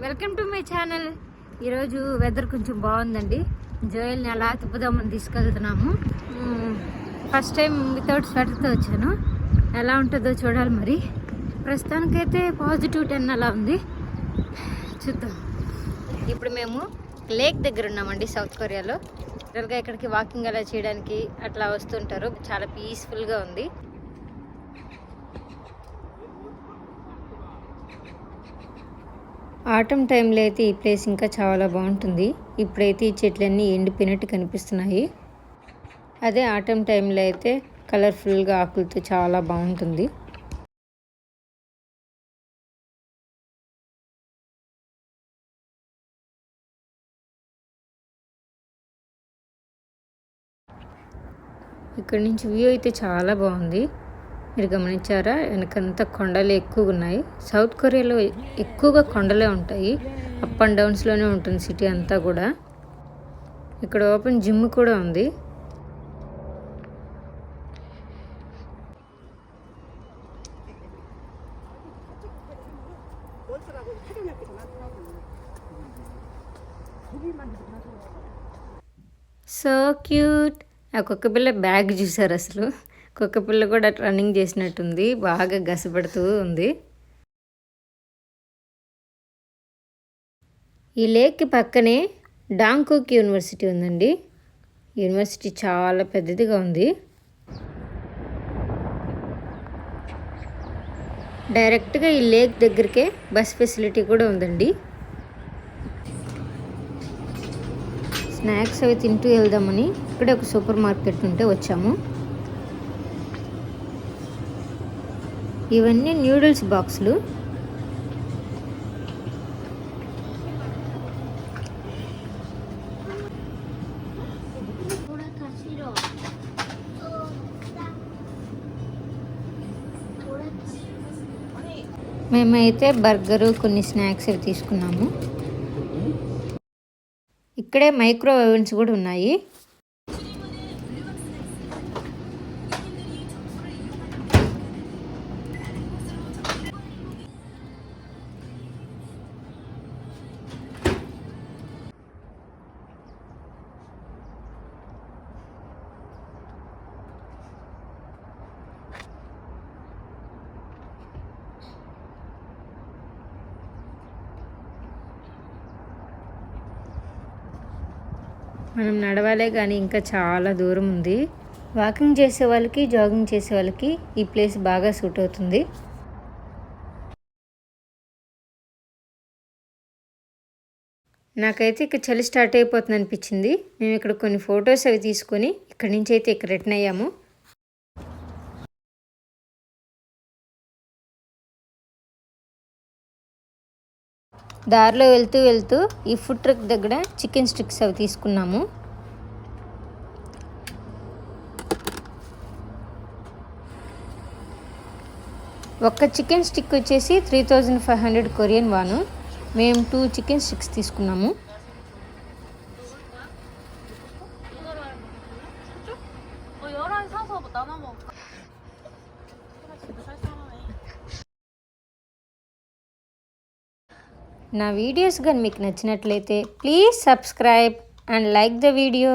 Welcome to my channel. ఈరోజు weather కొంచెం బాగుందండి. జోయల్ని అలా తిప్పుదామని తీసుకెళ్తున్నాము. ఫస్ట్ టైం వితౌట్ స్వెటర్తో వచ్చాను. ఎలా ఉంటుందో చూడాలి. మరి ప్రస్తుతానికైతే +10 అలా ఉంది. చూద్దాం. ఇప్పుడు మేము లేక్ దగ్గర ఉన్నామండి, సౌత్ కొరియాలో. జనరల్గా ఇక్కడికి వాకింగ్ అలా చేయడానికి అట్లా వస్తుంటారు. చాలా పీస్ఫుల్గా ఉంది. ఆటమ్ టైంలో అయితే ఈ ప్లేస్ ఇంకా చాలా బాగుంటుంది. ఇప్పుడైతే ఈ చెట్లన్నీ ఎండిపోయినట్టు కనిపిస్తున్నాయి. అదే ఆటమ్ టైంలో అయితే కలర్ఫుల్గా ఆకులతో చాలా బాగుంటుంది. ఇక్కడ నుంచి వ్యూ అయితే చాలా బాగుంది. మీరు గమనించారా? వెనకంతా కొండలు ఎక్కువగా ఉన్నాయి. సౌత్ కొరియాలో ఎక్కువగా కొండలే ఉంటాయి. అప్ అండ్ డౌన్స్లోనే ఉంటుంది సిటీ అంతా కూడా. ఇక్కడ ఓపెన్ జిమ్ కూడా ఉంది. So cute. ఆ కుక్క పిల్ల బ్యాగ్ చూసారు? అసలు కుక్క పిల్ల కూడా రన్నింగ్ చేసినట్టుంది. బాగా గసపడుతూ ఉంది. ఈ లేక్కి పక్కనే డాంగ్కుక్ యూనివర్సిటీ ఉందండి. యూనివర్సిటీ చాలా పెద్దదిగా ఉంది. డైరెక్ట్గా ఈ లేక్ దగ్గరికే బస్ ఫెసిలిటీ కూడా ఉందండి. స్నాక్స్ అవి తింటూ వెళ్దామని ఇక్కడే ఒక సూపర్ మార్కెట్ ఉంటే వచ్చాము. ఇవన్నీ న్యూడిల్స్ బాక్సులు. మేమైతే బర్గరు, కొన్ని స్నాక్స్ అవి తీసుకున్నాము. ఇక్కడే మైక్రో ఓవెన్స్ కూడా ఉన్నాయి. మనం నడవాలే కానీ ఇంకా చాలా దూరం ఉంది. వాకింగ్ చేసే వాళ్ళకి, జాగింగ్ చేసే వాళ్ళకి ఈ ప్లేస్ బాగా సూట్ అవుతుంది. నాకైతే ఇక్కడ చలి స్టార్ట్ అయిపోతుంది అనిపించింది. మేము ఇక్కడ కొన్ని ఫొటోస్ అవి తీసుకొని ఇక్కడి నుంచి అయితే ఇక్కడ రిటర్న్ అయ్యాము. దారిలో వెళ్తూ ఈ ఫుడ్ ట్రక్ దగ్గర చికెన్ స్టిక్స్ అవి తీసుకున్నాము. ఒక్క చికెన్ స్టిక్ వచ్చేసి 3500 కొరియన్ వాను. మేము 2 చికెన్ స్టిక్స్ తీసుకున్నాము. నా వీడియోస్ కానీ మీకు నచ్చినట్లయితే please subscribe and like the video.